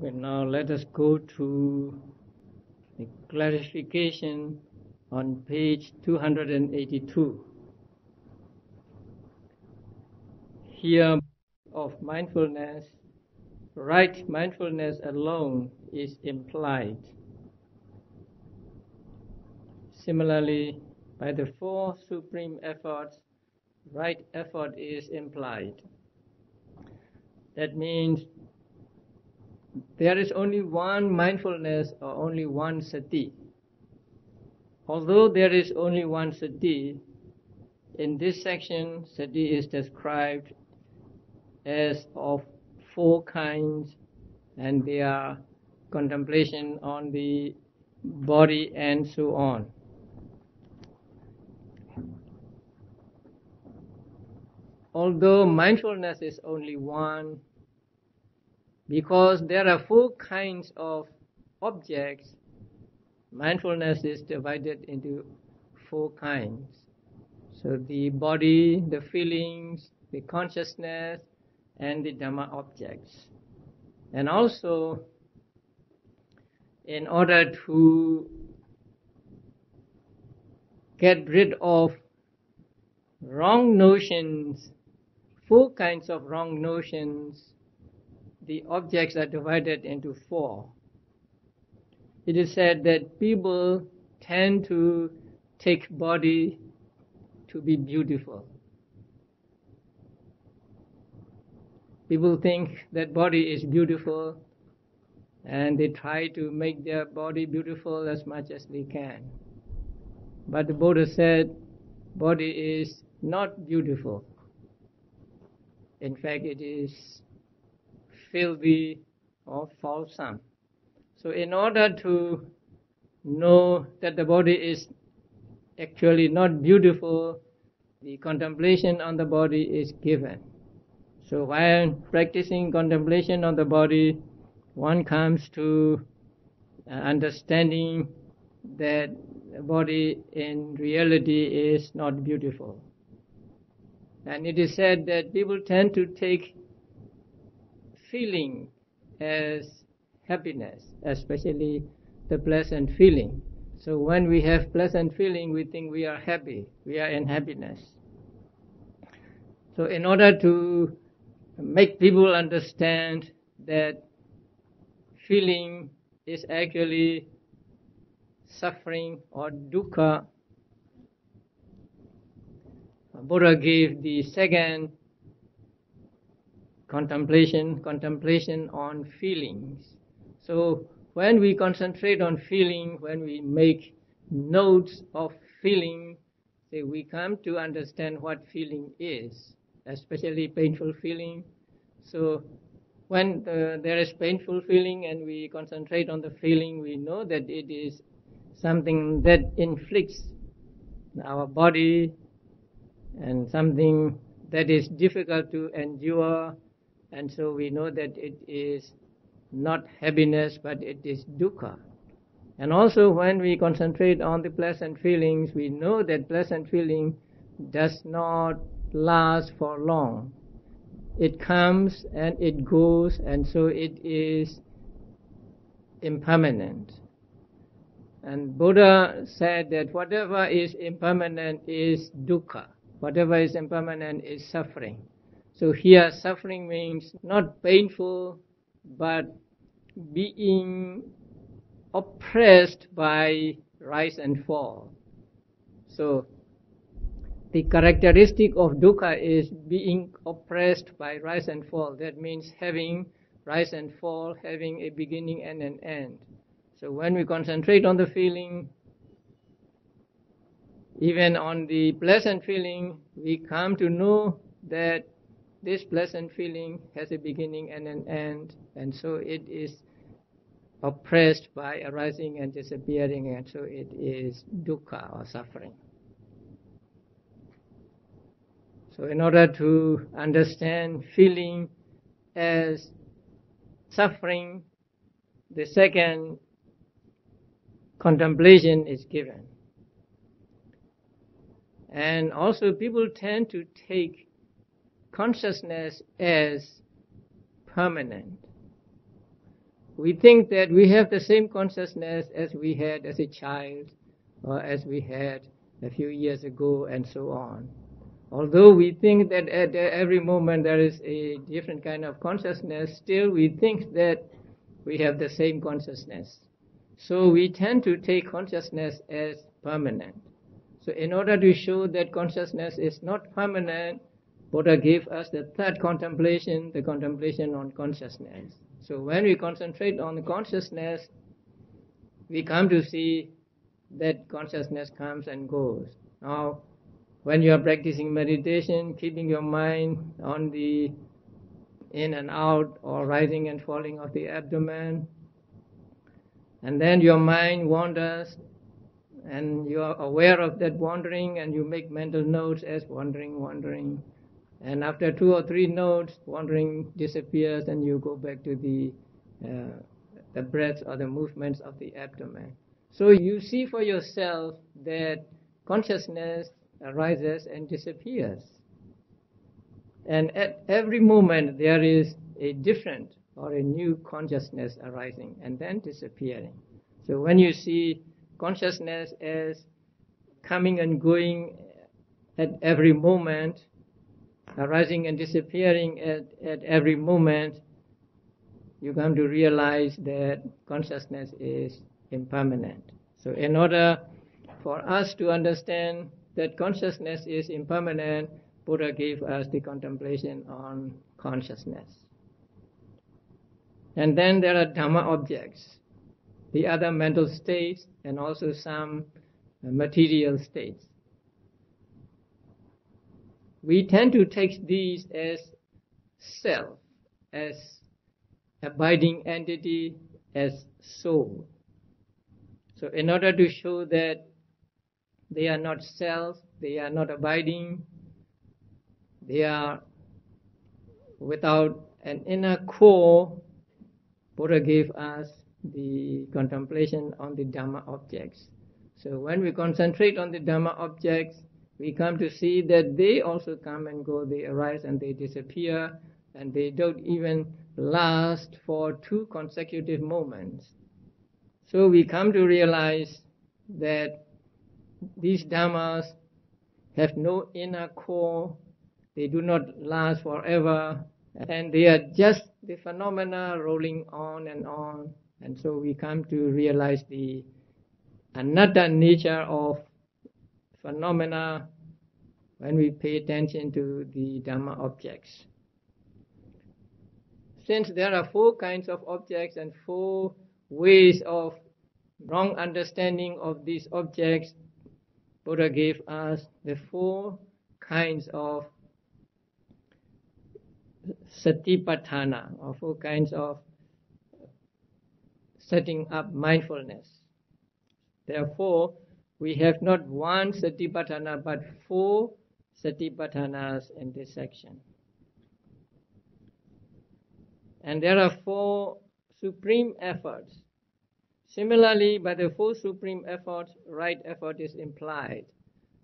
Well, now let us go to the clarification on page 282. Here of mindfulness, right mindfulness alone is implied. Similarly, by the four supreme efforts, right effort is implied. That means there is only one mindfulness or only one sati. Although there is only one sati, in this section, sati is described as of four kinds, and they are contemplation on the body and so on. Although mindfulness is only one, because there are four kinds of objects, mindfulness is divided into four kinds. So the body, the feelings, the consciousness, and the Dhamma objects. And also, in order to get rid of wrong notions, four kinds of wrong notions, the objects are divided into four. It is said that people tend to take body to be beautiful. People think that body is beautiful, and they try to make their body beautiful as much as they can. But the Buddha said, body is not beautiful. In fact, it is filthy or falsome. So in order to know that the body is actually not beautiful, the contemplation on the body is given. So while practicing contemplation on the body, one comes to understanding that the body in reality is not beautiful. And it is said that people tend to take feeling as happiness, especially the pleasant feeling. So when we have pleasant feeling, we think we are happy, we are in happiness. So in order to make people understand that feeling is actually suffering or dukkha, Buddha gave the second contemplation on feelings. So when we concentrate on feeling, when we make notes of feeling, we come to understand what feeling is, especially painful feeling. So when there is painful feeling and we concentrate on the feeling, we know that it is something that inflicts our body and something that is difficult to endure, and so we know that it is not happiness but it is dukkha. And also when we concentrate on the pleasant feelings, we know that pleasant feeling does not last for long. It comes and it goes, and so it is impermanent. And Buddha said that whatever is impermanent is dukkha. Whatever is impermanent is suffering. So here suffering means not painful, but being oppressed by rise and fall. So the characteristic of dukkha is being oppressed by rise and fall. That means having rise and fall, having a beginning and an end. So when we concentrate on the feeling, even on the pleasant feeling, we come to know that this pleasant feeling has a beginning and an end, and so it is oppressed by arising and disappearing, and so it is dukkha or suffering. So in order to understand feeling as suffering, the second contemplation is given. And also people tend to take consciousness as permanent. we think that we have the same consciousness as we had as a child or as we had a few years ago and so on. Although we think that at every moment there is a different kind of consciousness, still we think that we have the same consciousness. So we tend to take consciousness as permanent. So in order to show that consciousness is not permanent, Buddha gave us the third contemplation, the contemplation on consciousness. So when we concentrate on the consciousness, we come to see that consciousness comes and goes. Now, when you are practicing meditation, keeping your mind on the in and out or rising and falling of the abdomen, and then your mind wanders, and you are aware of that wandering, and you make mental notes as wandering. And after 2 or 3 notes, wandering disappears, and you go back to the breath or the movements of the abdomen. So you see for yourself that consciousness arises and disappears. And at every moment there is a different or a new consciousness arising and then disappearing. So when you see consciousness as coming and going at every moment, arising and disappearing at every moment, you come to realize that consciousness is impermanent. So in order for us to understand that consciousness is impermanent, Buddha gave us the contemplation on consciousness. And then there are Dhamma objects, the other mental states, and also some material states. We tend to take these as self, as abiding entity, as soul. So in order to show that they are not self, they are not abiding, they are without an inner core, Buddha gave us the contemplation on the Dhamma objects. So when we concentrate on the Dhamma objects, we come to see that they also come and go, they arise and they disappear, and they don't even last for 2 consecutive moments. So we come to realize that these Dhammas have no inner core, they do not last forever, and they are just the phenomena rolling on. And so we come to realize the anatta nature of phenomena when we pay attention to the Dhamma objects. Since there are 4 kinds of objects and 4 ways of wrong understanding of these objects, Buddha gave us the 4 kinds of satipatthana, or 4 kinds of setting up mindfulness. Therefore, we have not 1 satipatthana but 4 satipatthanas in this section. And there are 4 supreme efforts. Similarly, by the 4 supreme efforts, right effort is implied.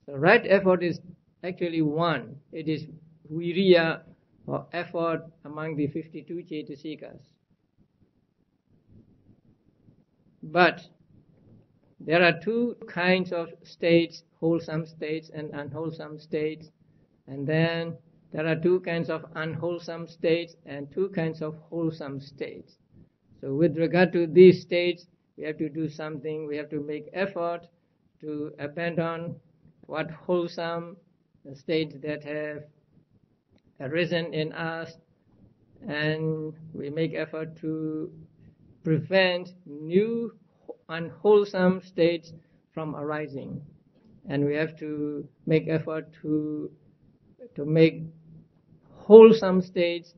The right effort is actually 1. It is viriya, or effort among the 52 cetasikas. But there are 2 kinds of states, wholesome states and unwholesome states. And then there are 2 kinds of unwholesome states and 2 kinds of wholesome states. So with regard to these states, we have to do something, we have to make effort to abandon what wholesome states that have arisen in us, and we make effort to prevent new unwholesome states from arising. And we have to make effort to make wholesome states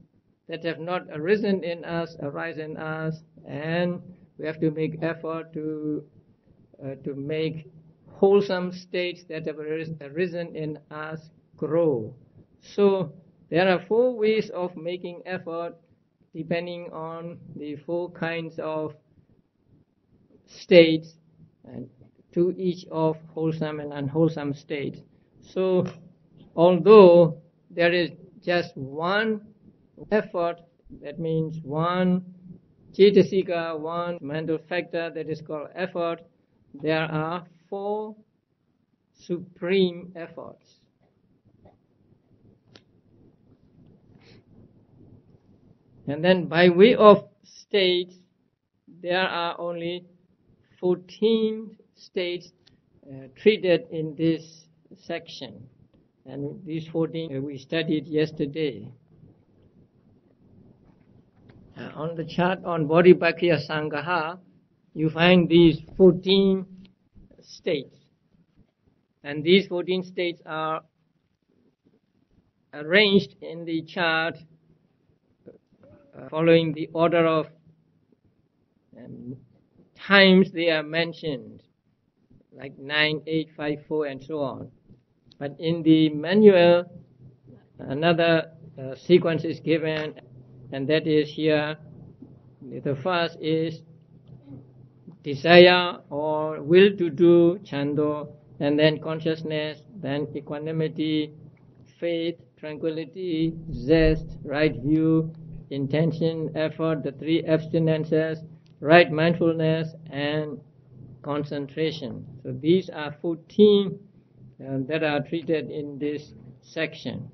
that have not arisen in us arise in us, and we have to make effort to make wholesome states that have arisen in us grow. So there are 4 ways of making effort depending on the 4 kinds of states, and to each of wholesome and unwholesome states. So although there is just 1 effort, that means 1 Cetasika, one mental factor that is called effort. There are 4 supreme efforts. And then by way of states, there are only 14 states treated in this section. And these 14 we studied yesterday. On the chart on Bodhipakkhiya-Saṅgaha, you find these 14 states. And these 14 states are arranged in the chart following the order of times they are mentioned, like 9, 8, 5, 4 and so on. But in the manual, another sequence is given, and that is here. The first is desire or will to do, chando, and then consciousness, then equanimity, faith, tranquility, zest, right view, intention, effort, the 3 abstinences, right mindfulness, and concentration. So these are 14 that are treated in this section.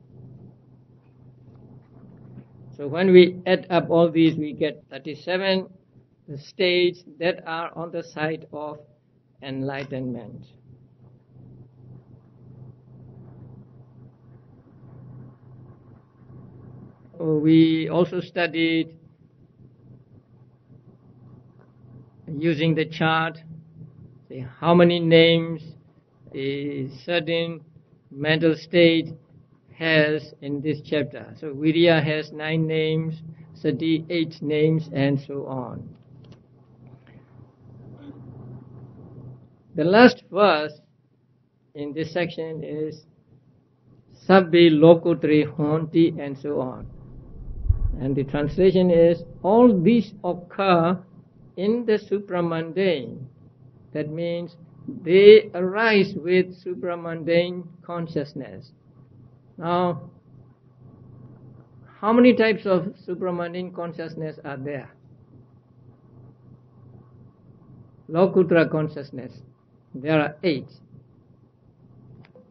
So when we add up all these, we get 37 states that are on the side of enlightenment. We also studied using the chart, how many names a certain mental state has in this chapter. So Virya has 9 names, Sati 8 names, and so on. The last verse in this section is Sabbe Lokotre Honti, and so on. And the translation is, all these occur in the supramundane. That means they arise with supramundane consciousness. Now, how many types of supramundane consciousness are there? Lokutra consciousness. There are 8.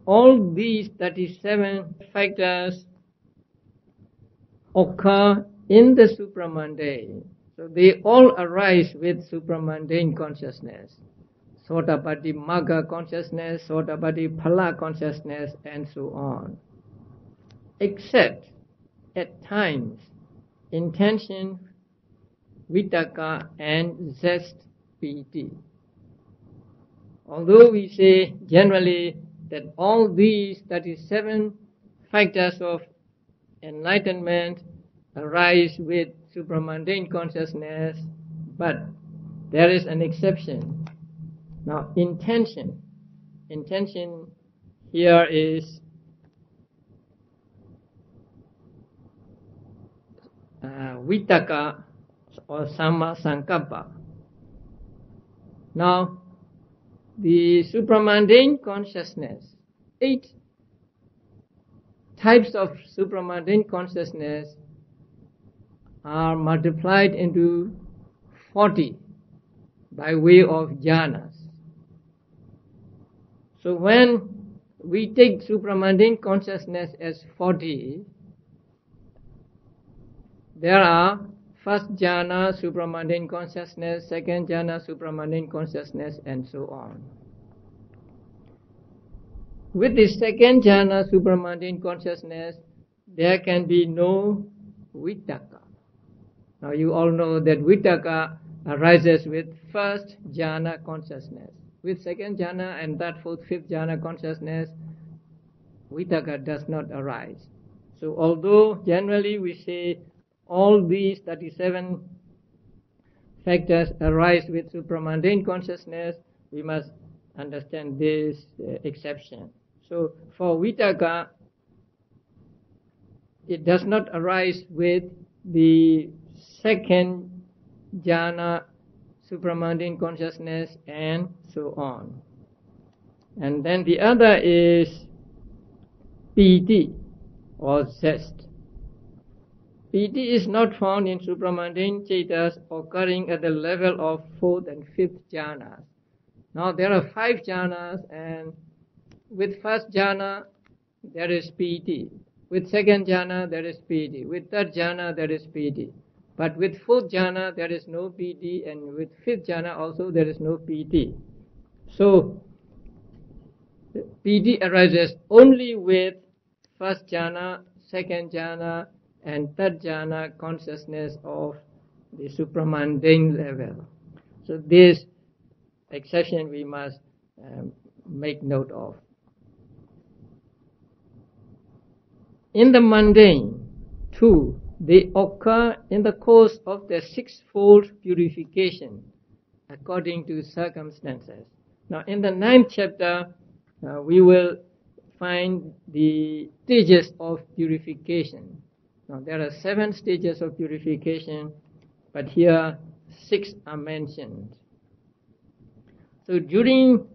All these 37 factors occur in the supramundane. So they all arise with supramundane consciousness. Sotapatti Magga consciousness, Sotapatti Phala consciousness, and so on. Except at times intention, vitaka, and zest, piti. Although we say generally that all these 37 factors of enlightenment arise with supramundane consciousness, but there is an exception. Now, intention here is vitaka or Sabba-Saṅgaha. Now, the supramundane consciousness, 8 types of supramundane consciousness are multiplied into 40 by way of jhanas. So when we take supramundane consciousness as 40, there are first jhana, supramundane consciousness, second jhana, supramundane consciousness, and so on. With the second jhana, supramundane consciousness, there can be no vitaka. Now you all know that vitaka arises with first jhana consciousness. With second jhana and third, fourth, fifth jhana consciousness, vitaka does not arise. So although generally we say all these 37 factors arise with supramundane consciousness, we must understand this exception. So for vitaka, it does not arise with the second jhana, supramundane consciousness, and so on. And then the other is piti or zest. Piti is not found in supramundane cetas occurring at the level of 4th and 5th jhanas. Now there are 5 jhanas, and with first jhana there is piti. With second jhana there is piti. With third jhana there is piti. But with 4th jhana there is no piti, and with 5th jhana also there is no piti. So piti arises only with first jhana, second jhana, and third jhana consciousness of the supramundane level. So this exception we must make note of. In the mundane, too, they occur in the course of the 6-fold purification according to circumstances. Now in the 9th chapter, we will find the stages of purification. Now there are 7 stages of purification, but here 6 are mentioned. So during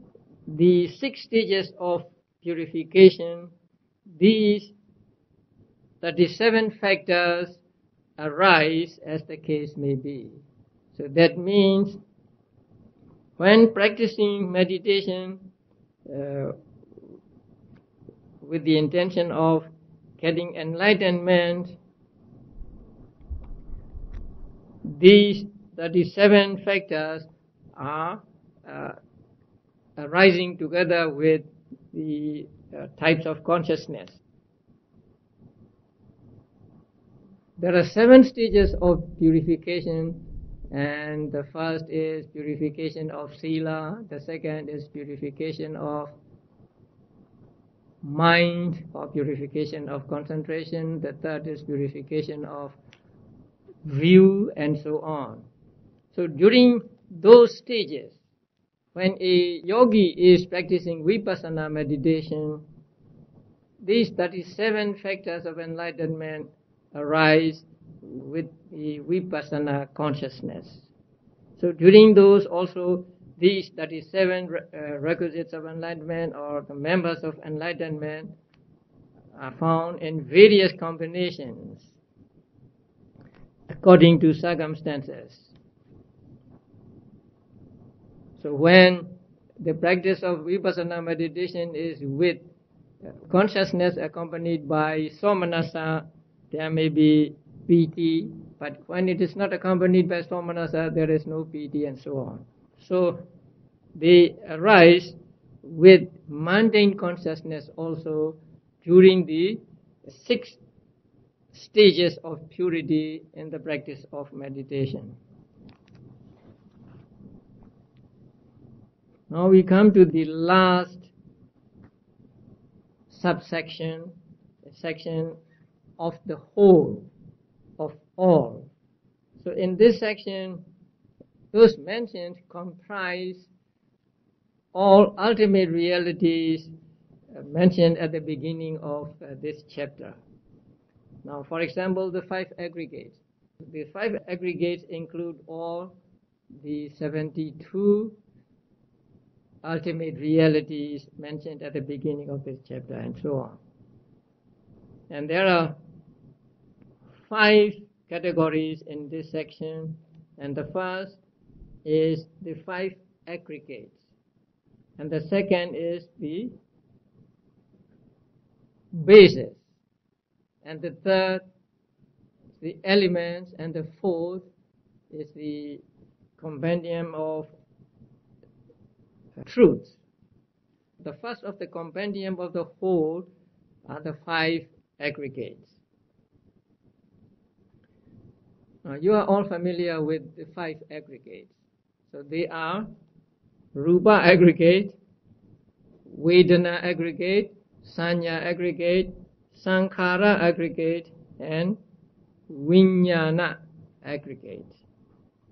the 6 stages of purification, these 37 factors arise as the case may be. So that means when practicing meditation with the intention of getting enlightenment, these 37 factors are arising together with the types of consciousness. There are 7 stages of purification, and the first is purification of sila, the second is purification of mind or purification of concentration, the third is purification of view, and so on. So during those stages, when a yogi is practicing Vipassana meditation, these 37 factors of enlightenment arise with the Vipassana consciousness. So during those also, these 37 requisites of enlightenment or the members of enlightenment are found in various combinations according to circumstances. So when the practice of Vipassana meditation is with consciousness accompanied by somanasa, there may be piti, but when it is not accompanied by somanasa, there is no piti, and so on. So they arise with mundane consciousness also during the 6 stages of purity in the practice of meditation. Now we come to the last subsection, the section of the whole, of all. So in this section, those mentioned comprise all ultimate realities mentioned at the beginning of this chapter. Now, for example, the 5 aggregates. The 5 aggregates include all the 72 ultimate realities mentioned at the beginning of this chapter, and so on. And there are 5 categories in this section, and the first is the 5 aggregates, and the second is the basis, and the third the elements, and the fourth is the compendium of truths. The first of the compendium of the whole are the 5 aggregates. Now you are all familiar with the 5 aggregates. So they are Rupa aggregate, Vedana aggregate, Sanya aggregate, Sankhara aggregate, and Vijnana aggregate.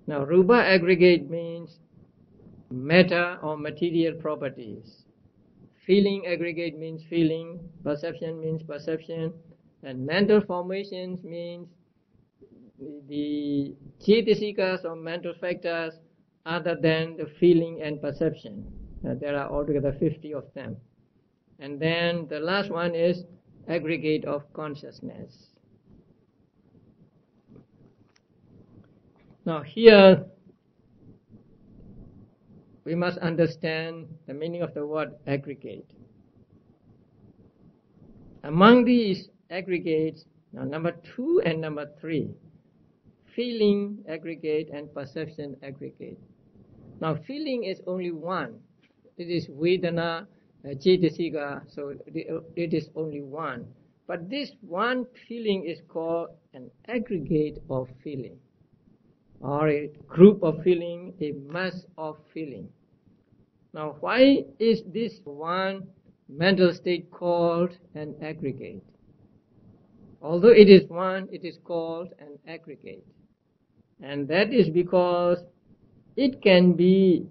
Now Rupa aggregate means matter or material properties. Feeling aggregate means feeling, perception means perception, and mental formations means the cetasikas or mental factors other than the feeling and perception. There are altogether 50 of them. And then the last one is aggregate of consciousness. Now here, we must understand the meaning of the word aggregate. Among these aggregates, now number 2 and number 3, feeling aggregate and perception aggregate. Now feeling is only one. It is Vedana, Cetasika, so it is only one. But this one feeling is called an aggregate of feeling, or a group of feeling, a mass of feeling. Now why is this one mental state called an aggregate? Although it is one, it is called an aggregate. And that is because it can be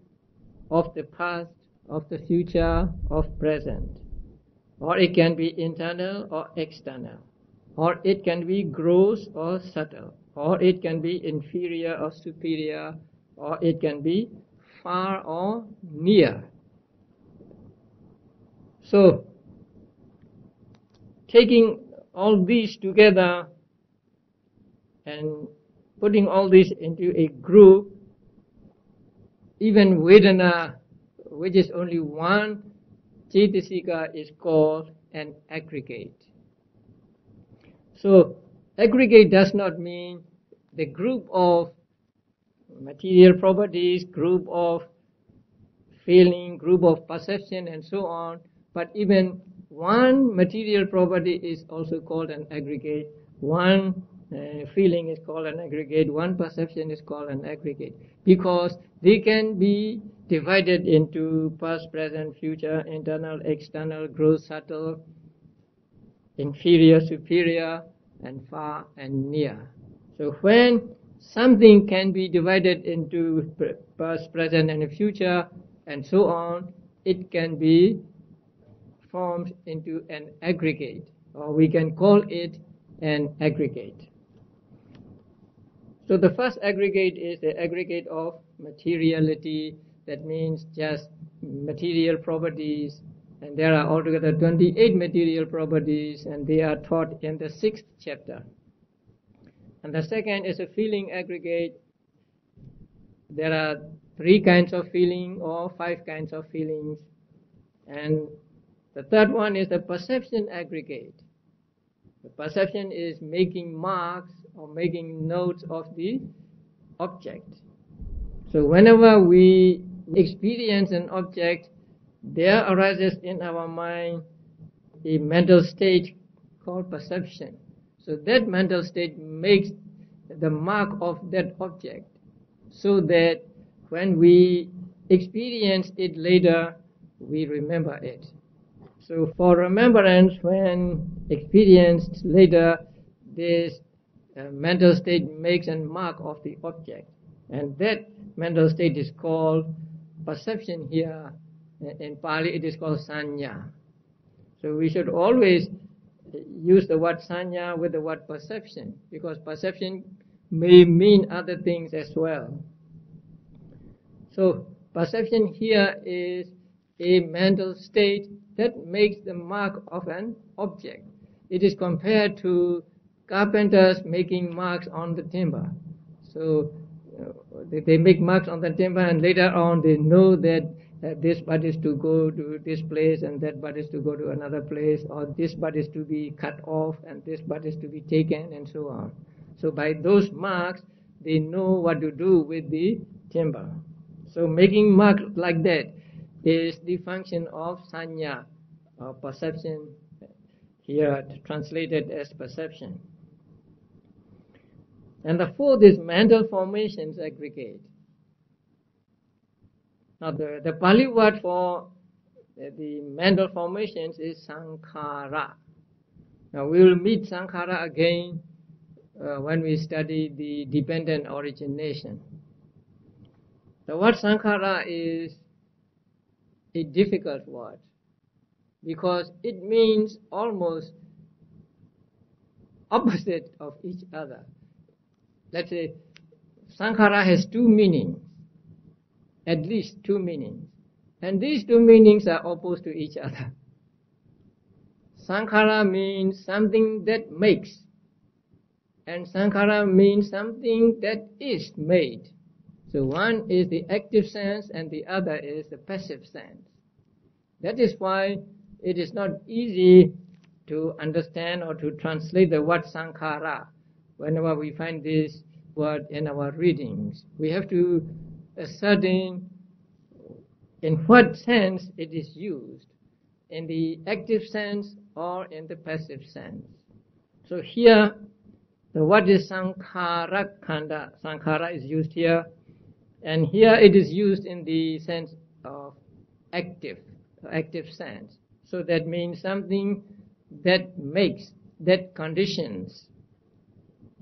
of the past, of the future, of present. Or it can be internal or external. Or it can be gross or subtle. Or it can be inferior or superior. Or it can be far or near. So, taking all these together and putting all this into a group, even Vedana, which is only one Cetasika, is called an aggregate. So, aggregate does not mean the group of material properties, group of feeling, group of perception, and so on, but even one material property is also called an aggregate. One feeling is called an aggregate. One perception is called an aggregate, because they can be divided into past, present, future, internal, external, gross, subtle, inferior, superior, and far and near. So when something can be divided into past, present, and future, and so on, it can be formed into an aggregate, or we can call it an aggregate. So the first aggregate is the aggregate of materiality. That means just material properties, and there are altogether 28 material properties, and they are taught in the 6th chapter. And the second is a feeling aggregate. There are 3 kinds of feeling or 5 kinds of feelings. And the third one is the perception aggregate. The perception is making marks or making notes of the object. So whenever we experience an object, there arises in our mind a mental state called perception. So that mental state makes the mark of that object, so that when we experience it later, we remember it. So for remembrance, when experienced later, this mental state makes a mark of the object. And that mental state is called perception here. In Pali it is called sanya. So we should always use the word sanya with the word perception, because perception may mean other things as well. So perception here is a mental state that makes the mark of an object. It is compared to carpenters making marks on the timber. So they make marks on the timber, and later on they know that this bud is to go to this place, and that bud is to go to another place, or this bud is to be cut off, and this bud is to be taken, and so on. So by those marks, they know what to do with the timber. So making marks like that is the function of sanya, or perception, here translated as perception. And the fourth is mental formations aggregate. Now the Pali word for the mental formations is sankhara. Now we will meet sankhara again when we study the dependent origination. The word sankhara is a difficult word, because it means almost opposite of each other. Let's say sankhara has 2 meanings, at least 2 meanings, and these 2 meanings are opposed to each other. Sankhara means something that makes, and Saṅkhara means something that is made. So one is the active sense and the other is the passive sense. That is why it is not easy to understand or to translate the word Saṅkhara. Whenever we find this word in our readings, we have to ascertain in what sense it is used, in the active sense or in the passive sense. So here, the word is Saṅkhara Khanda. Saṅkhara is used here, and here it is used in the sense of active sense. So that means something that makes, that conditions.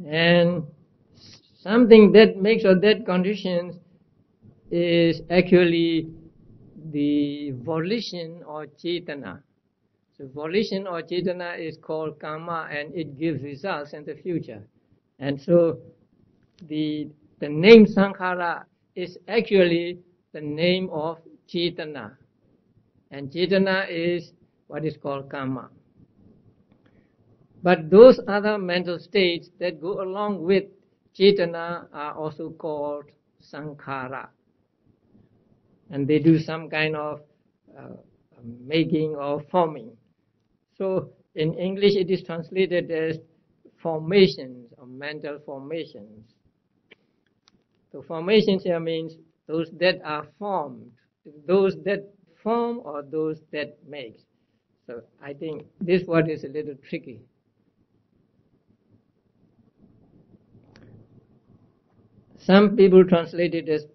And something that makes or that conditions is actually the volition or cetana. So volition or cetana is called karma, and it gives results in the future. And so the name Saṅkhara is actually the name of cetana. And cetana is what is called karma. But those other mental states that go along with cetana are also called Saṅkhara. And they do some kind of making or forming. So in English it is translated as formations or mental formations. So formations here means those that are formed, those that form or those that make. So I think this word is a little tricky. Some people translate it as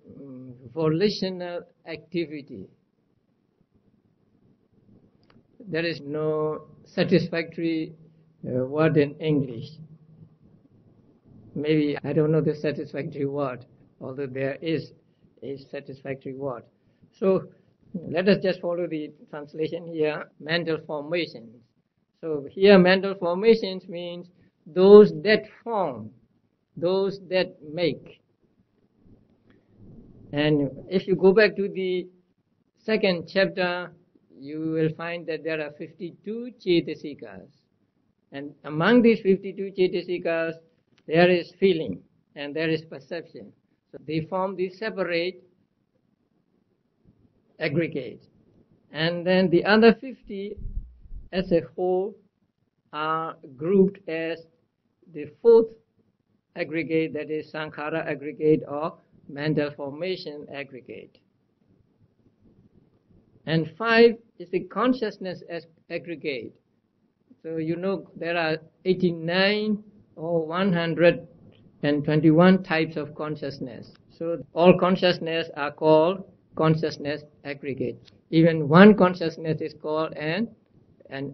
volitional activity. There is no satisfactory word in English. Maybe I don't know the satisfactory word, although there is a satisfactory word. So let us just follow the translation here, mental formations. So here mental formations means those that form, those that make. And if you go back to the second chapter, you will find that there are 52 cetasikas. And among these 52 cetasikas, there is feeling and there is perception. So they form the separate aggregate. And then the other 50 as a whole are grouped as the fourth aggregate, that is Saṅkhara aggregate or mental formation aggregate. And 5 is the consciousness aggregate. So you know there are 89 or 121 types of consciousness. So all consciousness are called consciousness aggregate. Even one consciousness is called an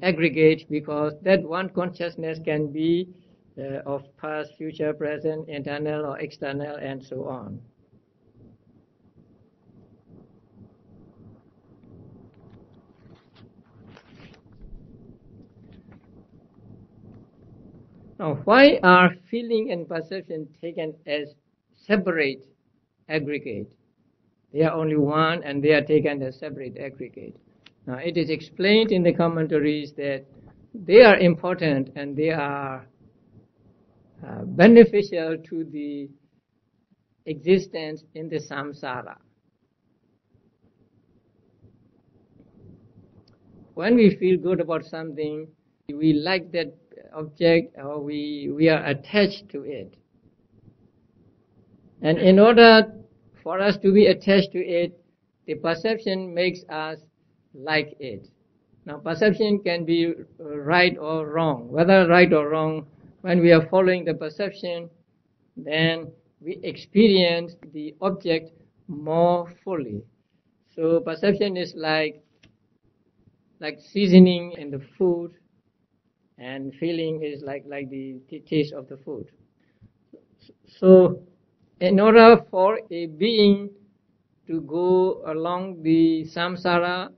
aggregate, because that one consciousness can be of past, future, present, internal or external, and so on. Now, why are feeling and perception taken as separate aggregate? They are only one and they are taken as separate aggregate. Now, it is explained in the commentaries that they are important and they are beneficial to the existence in the samsara. When we feel good about something, we like that object or we are attached to it. And in order for us to be attached to it, the perception makes us like it. Now perception can be right or wrong. Whether right or wrong, when we are following the perception, then we experience the object more fully. So perception is like seasoning in the food, and feeling is like the taste of the food. So in order for a being to go along the samsara,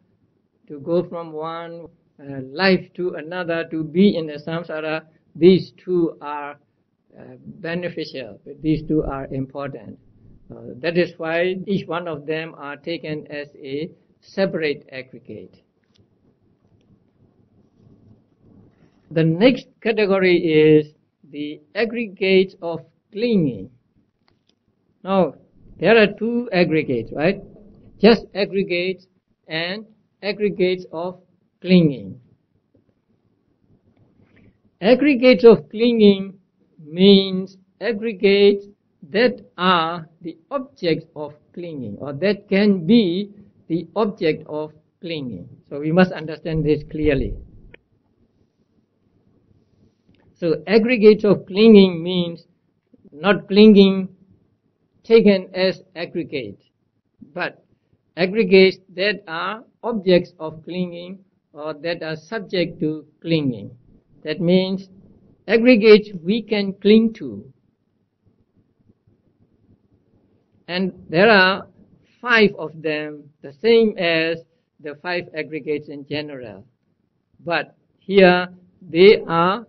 to go from one life to another, to be in the samsara, these two are beneficial, these two are important. That is why each one of them are taken as a separate aggregate. The next category is the aggregates of clinging. Now, there are two aggregates, right? Just aggregates and aggregates of clinging. Aggregates of clinging means aggregates that are the object of clinging, or that can be the object of clinging. So we must understand this clearly. So aggregates of clinging means not clinging taken as aggregate, but aggregates that are objects of clinging or that are subject to clinging. That means aggregates we can cling to. And there are 5 of them, the same as the 5 aggregates in general. But here they are,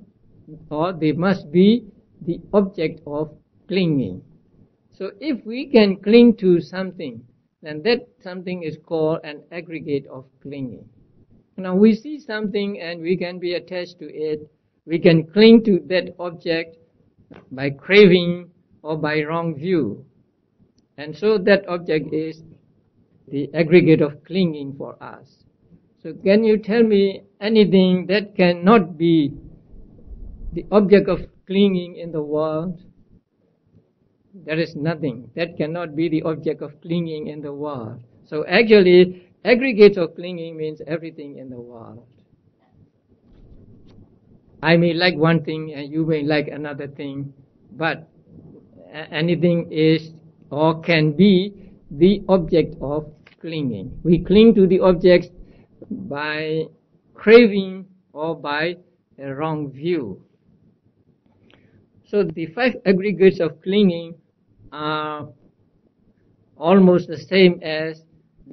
or they must be, the object of clinging. So if we can cling to something, then that something is called an aggregate of clinging. Now we see something and we can be attached to it. We can cling to that object by craving or by wrong view. And so that object is the aggregate of clinging for us. So can you tell me anything that cannot be the object of clinging in the world? There is nothing that cannot be the object of clinging in the world. So actually, aggregates of clinging means everything in the world. I may like one thing and you may like another thing, but anything is or can be the object of clinging. We cling to the objects by craving or by a wrong view. So the 5 aggregates of clinging are almost the same as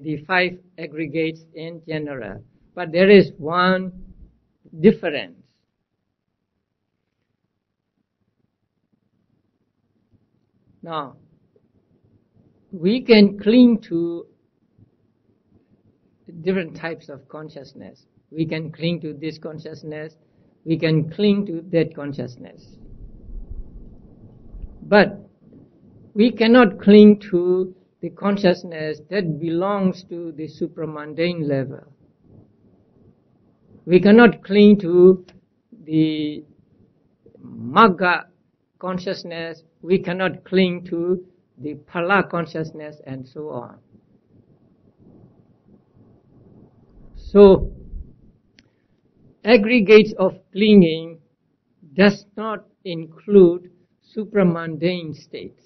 the 5 aggregates in general. But there is one difference. Now, we can cling to different types of consciousness. We can cling to this consciousness. We can cling to that consciousness. But we cannot cling to the consciousness that belongs to the supramundane level. We cannot cling to the magga consciousness. We cannot cling to the phala consciousness and so on. So, aggregates of clinging does not include supramundane states.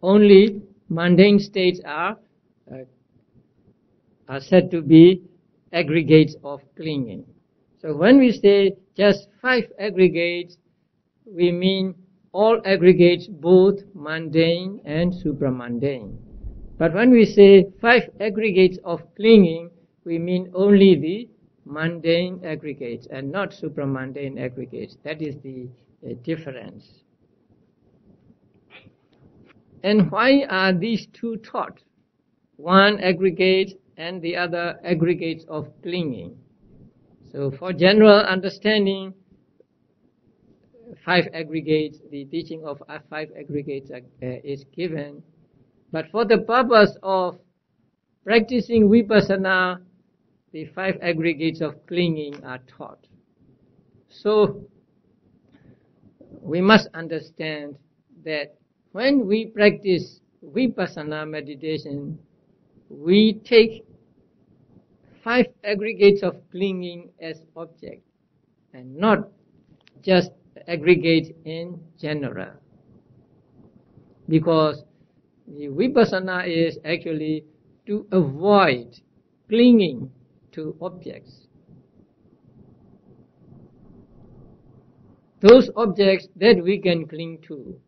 Only mundane states are said to be aggregates of clinging. So when we say just 5 aggregates, we mean all aggregates, both mundane and supramundane. But when we say 5 aggregates of clinging, we mean only the mundane aggregates and not supramundane aggregates. That is the difference. And why are these two taught? One aggregate and the other aggregates of clinging. So for general understanding, 5 aggregates, the teaching of 5 aggregates is given. But for the purpose of practicing Vipassana, the 5 aggregates of clinging are taught. So we must understand that when we practice Vipassana meditation, we take 5 aggregates of clinging as object and not just aggregate in general. Because the Vipassana is actually to avoid clinging to objects. Those objects that we can cling to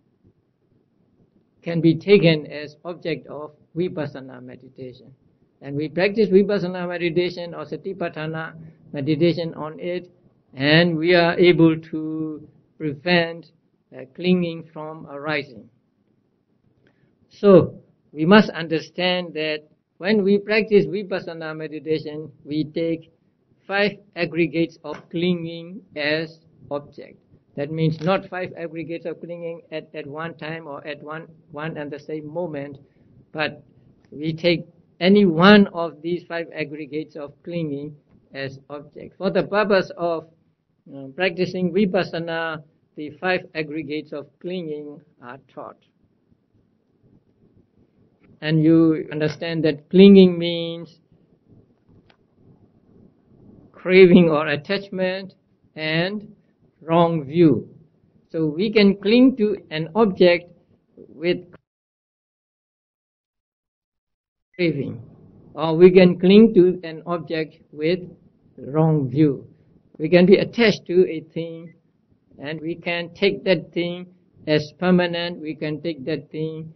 can be taken as object of Vipassana meditation. And we practice Vipassana meditation or Satipatthana meditation on it, and we are able to prevent clinging from arising. So, we must understand that when we practice Vipassana meditation, we take 5 aggregates of clinging as object. That means not 5 aggregates of clinging at one time or at one and the same moment, but we take any one of these 5 aggregates of clinging as object. For the purpose of practicing Vipassana, the 5 aggregates of clinging are taught. And you understand that clinging means craving or attachment and wrong view. So we can cling to an object with craving, or we can cling to an object with wrong view. We can be attached to a thing, and we can take that thing as permanent, we can take that thing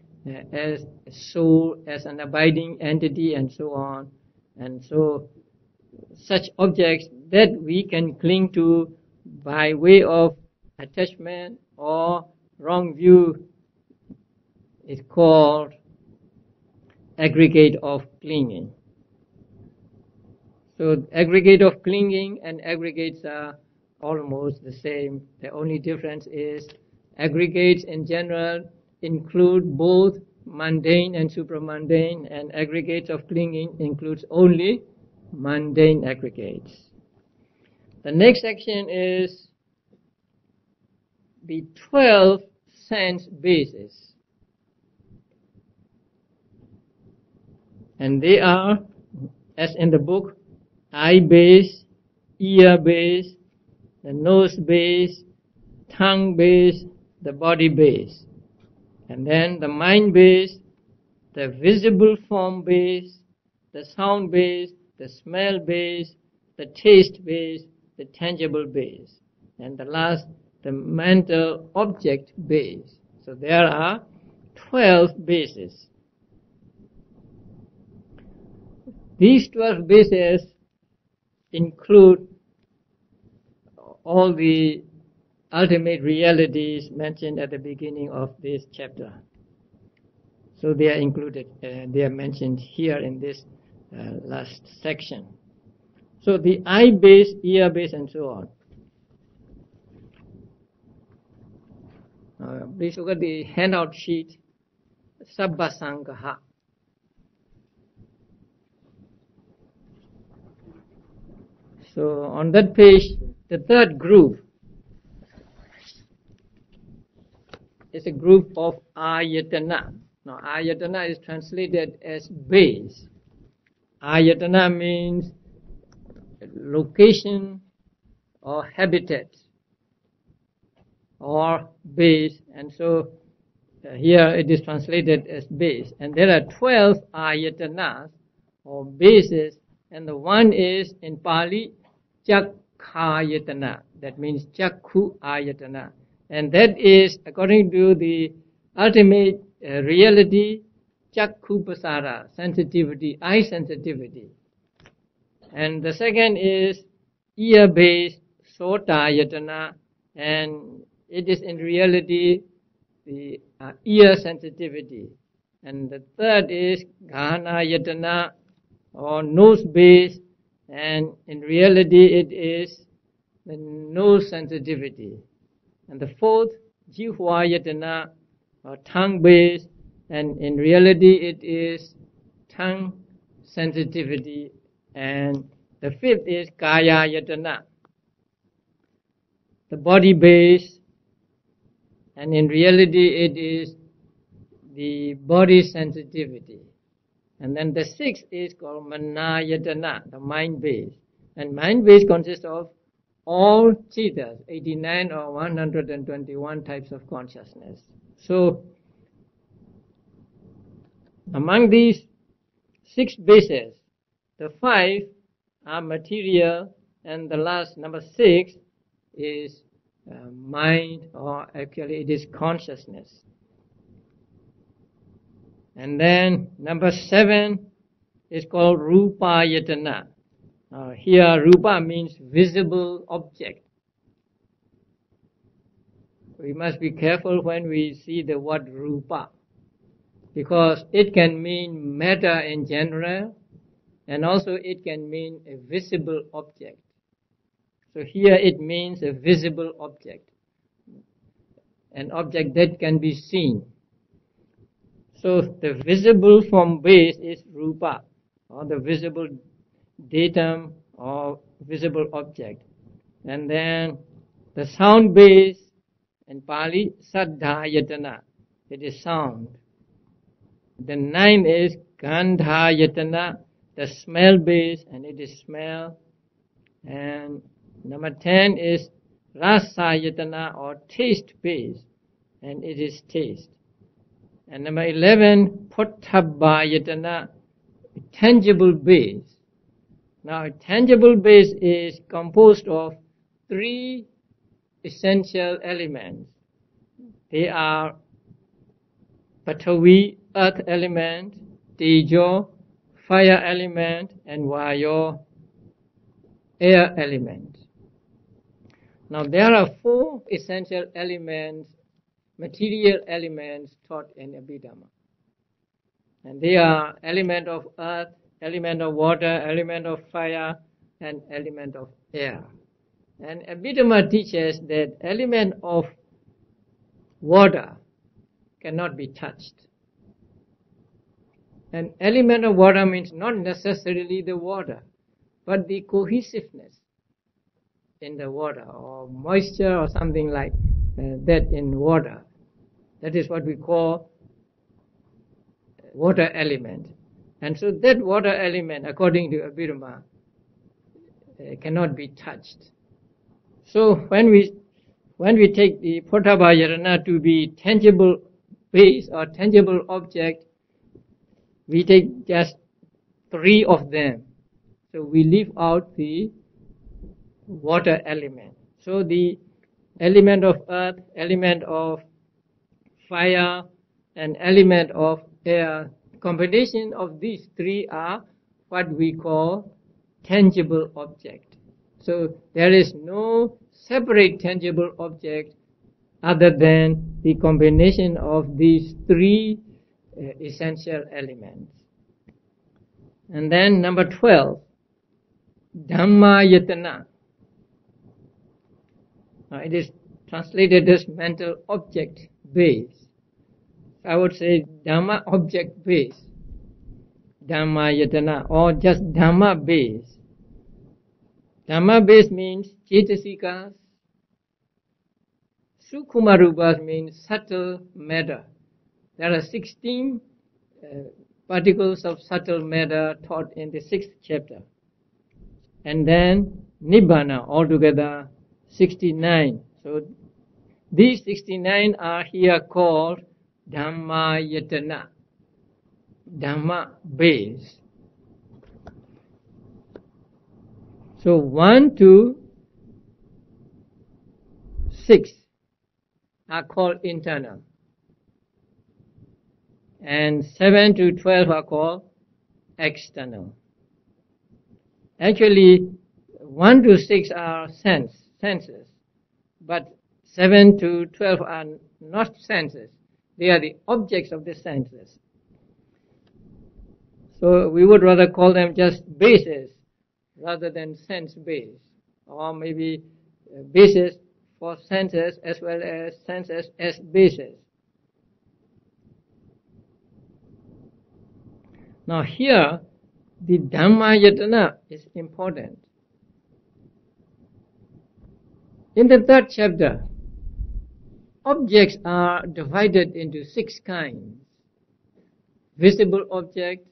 as a soul, as an abiding entity, and so on. And so such objects that we can cling to by way of attachment or wrong view is called aggregate of clinging. So aggregate of clinging and aggregates are almost the same. The only difference is aggregates in general include both mundane and supramundane, and aggregates of clinging includes only mundane aggregates. The next section is the 12 sense bases. And they are, as in the book, eye base, ear base, the nose base, tongue base, the body base. And then the mind base, the visible form base, the sound base, the smell base, the taste base, the tangible base. And the last, the mental object base. So there are 12 bases. These 12 bases include all the ultimate realities mentioned at the beginning of this chapter. So they are included, they are mentioned here in this last section. So the eye base, ear base, and so on. Please look at the handout sheet, Sabba-Saṅgaha. So on that page, the third group is a group of ayatana. Now ayatana is translated as base. Ayatana means location or habitat or base, and so here it is translated as base. And there are 12 ayatanas or bases, and the one is in Pali Cakkayatana, that means Chakku Ayatana, and that is according to the ultimate reality, Chakku Pasara, sensitivity, eye sensitivity. And the second is ear based Sotayatana, and it is in reality the ear sensitivity. And the third is Gāhanayatana or nose based, and in reality it is the nose sensitivity. And the fourth, Jihvayatana or tongue based, and in reality it is tongue sensitivity. And the fifth is Kāyayatana, the body base, and in reality it is the body sensitivity. And then the sixth is called Manayatana, the mind base. And mind base consists of all chittas, 89 or 121 types of consciousness. So among these 6 bases, the 5 are material, and the last, number 6, is mind, or actually it is consciousness. And then number 7 is called Rupayatana. Here Rupa means visible object. We must be careful when we see the word Rupa, because it can mean matter in general, and also it can mean a visible object. So here it means a visible object. an object that can be seen. So the visible form base is rupa, or the visible datum or visible object. And then the sound base, in Pali, saddhayatana, it is sound. The 9 is gandhayatana, the smell base, and it is smell. And number 10 is rasayatana, or taste base, and it is taste. And number 11, pottabhayatana, tangible base. Now, a tangible base is composed of 3 essential elements. They are Pathavi, earth element, Tejo, fire element, and Vayo, air element. Now, there are 4 essential elements, material elements taught in Abhidhamma. And they are element of earth, element of water, element of fire, and element of air. And Abhidhamma teaches that element of water cannot be touched. And element of water means not necessarily the water, but the cohesiveness in the water, or moisture, or something like that in water. That is what we call water element. And so that water element, according to Abhidhamma, cannot be touched. So when we take the pottabhayatana to be tangible base or tangible object, we take just 3 of them. So we leave out the water element. So the element of earth, element of fire, and element of air, combination of these 3 are what we call tangible object. So there is no separate tangible object other than the combination of these 3 essential elements. And then number 12, Dhammayatana. It is translated as mental object base. I would say Dhamma object base, Dhammayatana, or just Dhamma base. Dhamma base means Cetasikas. Sukhumarupas means subtle matter. There are 16 particles of subtle matter taught in the 6th chapter. And then Nibbana, altogether 69. So these 69 are here called Dhammayatana, Dhamma base. So 1 to 6 are called internal, and 7 to 12 are called external. Actually, 1 to 6 are senses, but 7 to 12 are not senses. They are the objects of the senses. So we would rather call them just bases rather than sense base, or maybe bases for senses as well as senses as bases. Now here, the Dhammayatana is important. In the 3rd chapter, objects are divided into 6 kinds. Visible object,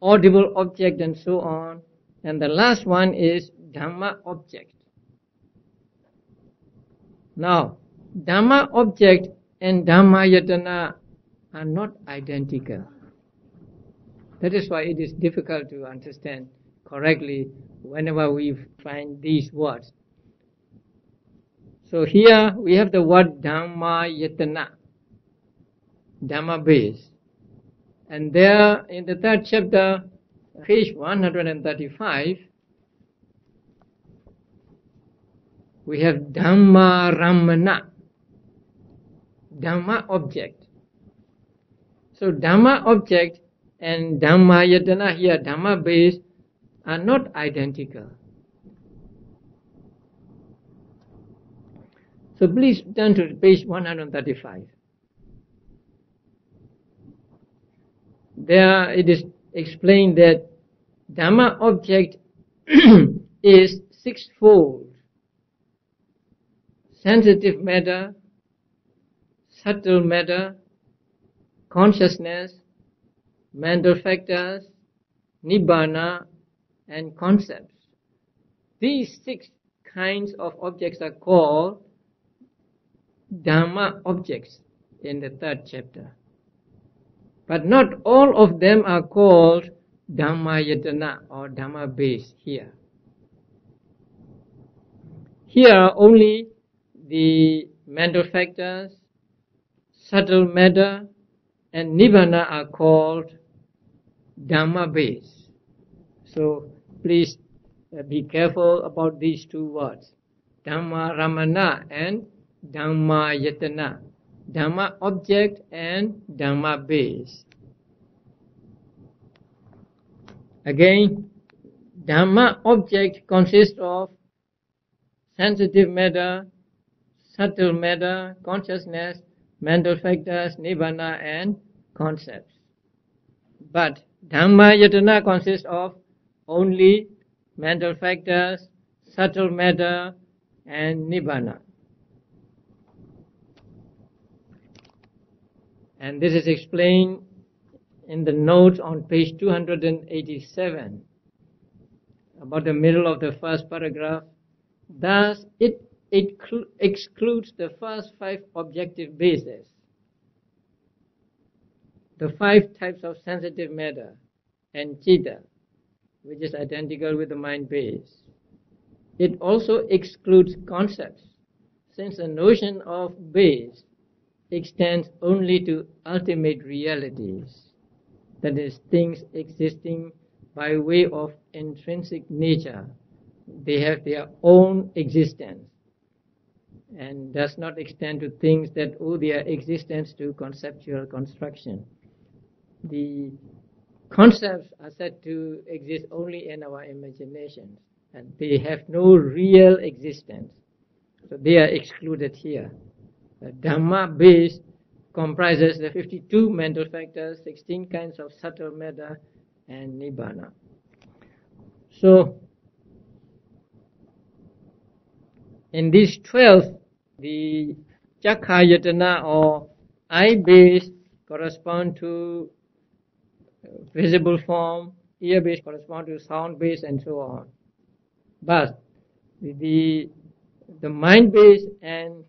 audible object, and so on. And the last one is Dhamma object. Now, Dhamma object and Dhammayatana are not identical. That is why it is difficult to understand correctly whenever we find these words. So here we have the word Dhammayatana, Dhamma base. And there in the 3rd chapter, page 135, we have Dhamma Ramana, Dhamma object. So Dhamma object and Dhammayatana here, Dhamma base, are not identical. So please turn to page 135. There it is explained that Dhamma object is sixfold: sensitive matter, subtle matter, consciousness, mental factors, nibbana, and concepts. These 6 kinds of objects are called Dhamma objects in the 3rd chapter. But not all of them are called Dhammayatana or Dhamma base here. Here only the mental factors, subtle matter, and nibbana are called Dhamma base. So please be careful about these 2 words, Dhamma Ramana and Dhamma Yatana, Dhamma object and Dhamma base. Again, Dhamma object consists of sensitive matter, subtle matter, consciousness, mental factors, nibbana, and concepts. But Dhamma Yatana consists of only mental factors, subtle matter, and nibbana. And this is explained in the notes on page 287, about the middle of the first paragraph. Thus, it excludes the first 5 objective bases, the 5 types of sensitive matter and citta, which is identical with the mind base. It also excludes concepts, since the notion of base extends only to ultimate realities, that is, things existing by way of intrinsic nature. They have their own existence and does not extend to things that owe their existence to conceptual construction. The concepts are said to exist only in our imaginations, and they have no real existence. So they are excluded here. The Dhamma base comprises the 52 mental factors, 16 kinds of subtle matter, and nibbana. So, in these 12, the Cakkayatana or eye base correspond to visible form, ear base correspond to sound base, and so on. But the mind base and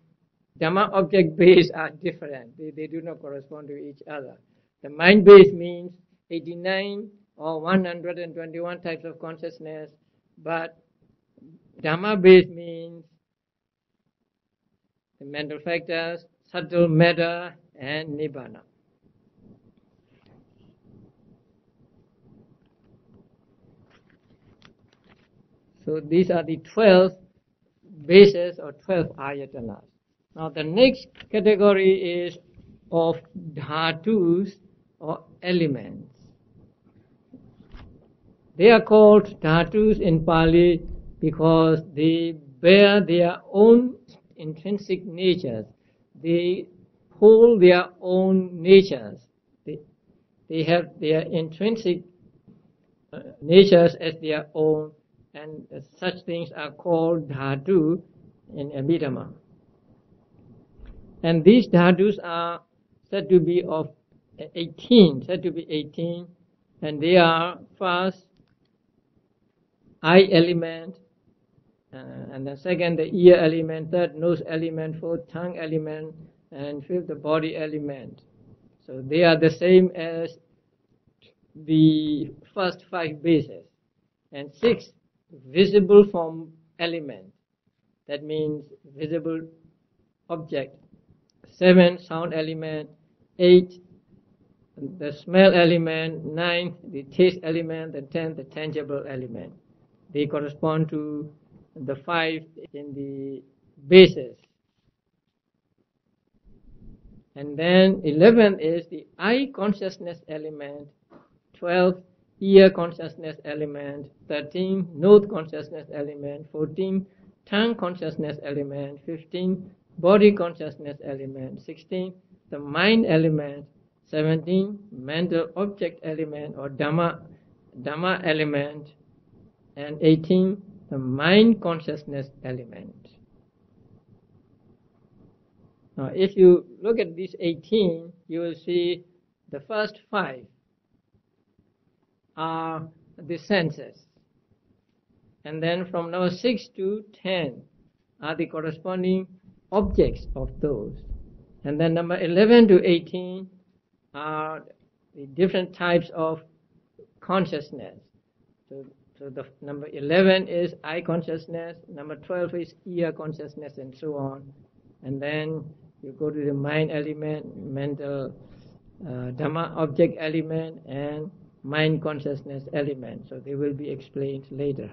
Dhamma object base are different. They do not correspond to each other. The mind base means 89 or 121 types of consciousness, but Dhamma base means the mental factors, subtle matter, and nibbana. So these are the 12 bases or 12 ayatanas. Now the next category is of dhatus or elements. They are called dhatus in Pali because they bear their own intrinsic natures. They hold their own natures. They have their intrinsic natures as their own, and such things are called dhatu in Abhidhamma. And these dhatus are said to be 18, and they are first eye element, and then second the ear element, third nose element, fourth tongue element, and fifth the body element. So they are the same as the first 5 bases. And 6 visible form element, that means visible object. 7 sound element, 8 the smell element, 9 the taste element, and 10 the tangible element. They correspond to the 5 in the bases. And then 11 is the eye consciousness element, 12 ear consciousness element, 13 nose consciousness element, 14 tongue consciousness element, 15 body consciousness element. 16, the mind element. 17, mental object element or Dhamma element. And 18, the mind consciousness element. Now, if you look at these 18, you will see the first 5 are the senses. And then from number 6 to 10 are the corresponding objects of those. And then number 11 to 18 are the different types of consciousness. So the number 11 is eye consciousness, number 12 is ear consciousness, and so on. And then you go to the mind element, mental Dhamma object element, and mind consciousness element. So they will be explained later.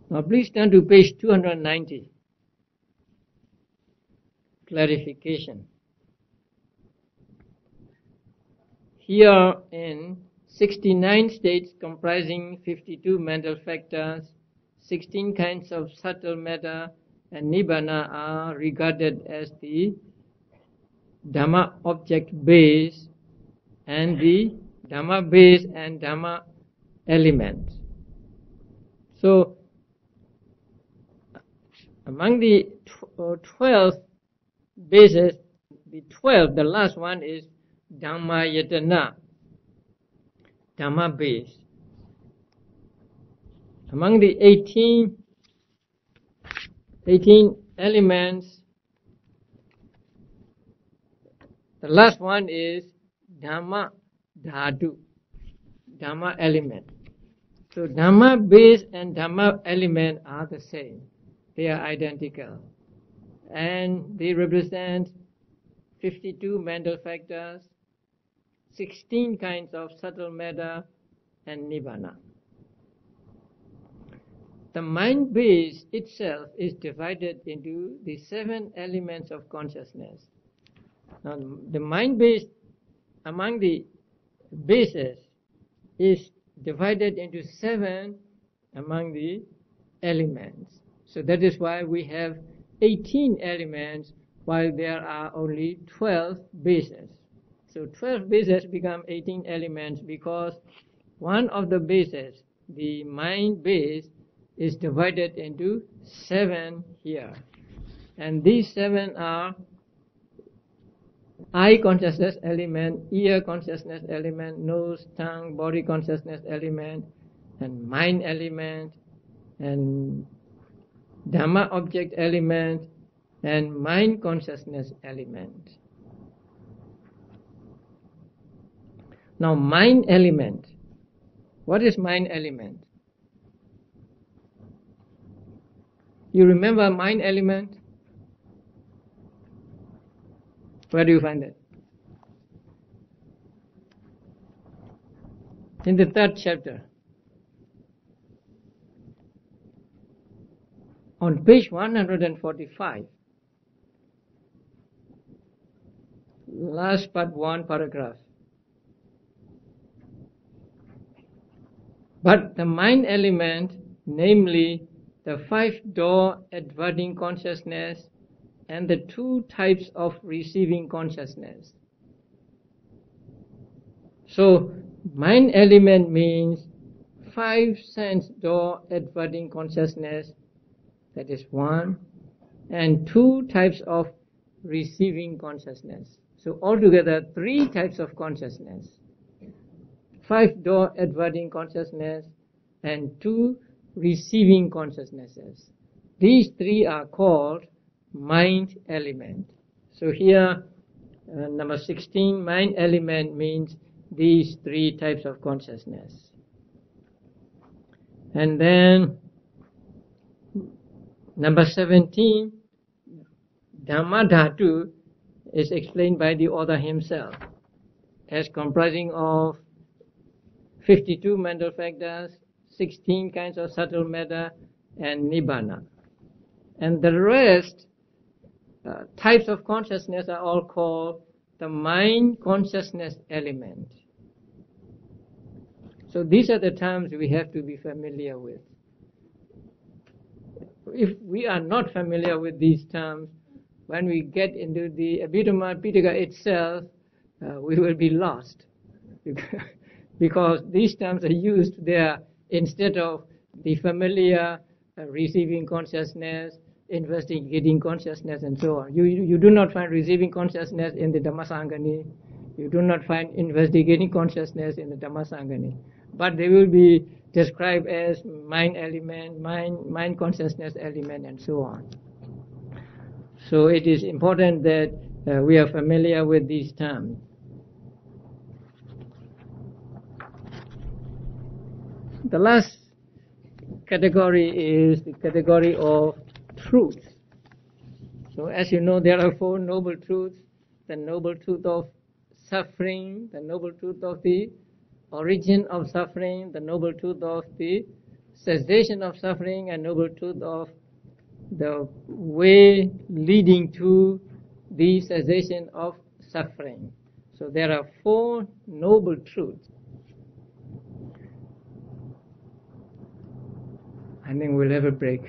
Now please turn to page 290. Clarification. Here in 69 states comprising 52 mental factors, 16 kinds of subtle matter and Nibbana are regarded as the Dhamma object base and the Dhamma base and Dhamma element. So among the 12 bases, the last one is Dhamma Yatana, Dhamma base. Among the 18 elements, the last one is Dhamma Dhatu, Dhamma element. So Dhamma base and Dhamma element are the same. They are identical. And they represent 52 mental factors, 16 kinds of subtle matter, and Nibbana. The mind base itself is divided into the 7 elements of consciousness. Now, the mind base among the bases is divided into 7 among the elements. So that is why we have 18 elements while there are only 12 bases. So 12 bases become 18 elements because one of the bases, the mind base, is divided into 7 here. And these 7 are eye consciousness element, ear consciousness element, nose, tongue, body consciousness element, and mind element, and Dhamma object element, and mind consciousness element. Now mind element. What is mind element? You remember mind element? Where do you find it? In the 3rd chapter. On page 145. Last part 1 paragraph. But the mind element, namely the 5-door adverting consciousness and the 2 types of receiving consciousness. So, mind element means 5 sense door adverting consciousness, that is 1, and 2 types of receiving consciousness. So altogether 3 types of consciousness. 5-door adverting consciousness and 2 receiving consciousnesses. These 3 are called mind element. So here number 16, mind element means these 3 types of consciousness. And then number 17, Dhamma Dhatu, is explained by the author himself as comprising of 52 mental factors, 16 kinds of subtle matter, and Nibbana. And the rest types of consciousness are all called the mind consciousness element. So these are the terms we have to be familiar with. if we are not familiar with these terms, when we get into the Abhidhammattha itself, we will be lost. Because these terms are used there instead of the familiar receiving consciousness, investigating consciousness, and so on. You do not find receiving consciousness in the Dhamma-Saṅgaha. You do not find investigating consciousness in the Dhamma-Saṅgaha. But they will be described as mind element, mind consciousness element, and so on. So it is important that we are familiar with these terms. The last category is the category of truth. So as you know, there are 4 noble truths: the noble truth of suffering, the noble truth of the origin of suffering, the noble truth of the cessation of suffering, and noble truth of the way leading to the cessation of suffering. So there are 4 noble truths. I think we'll have a break.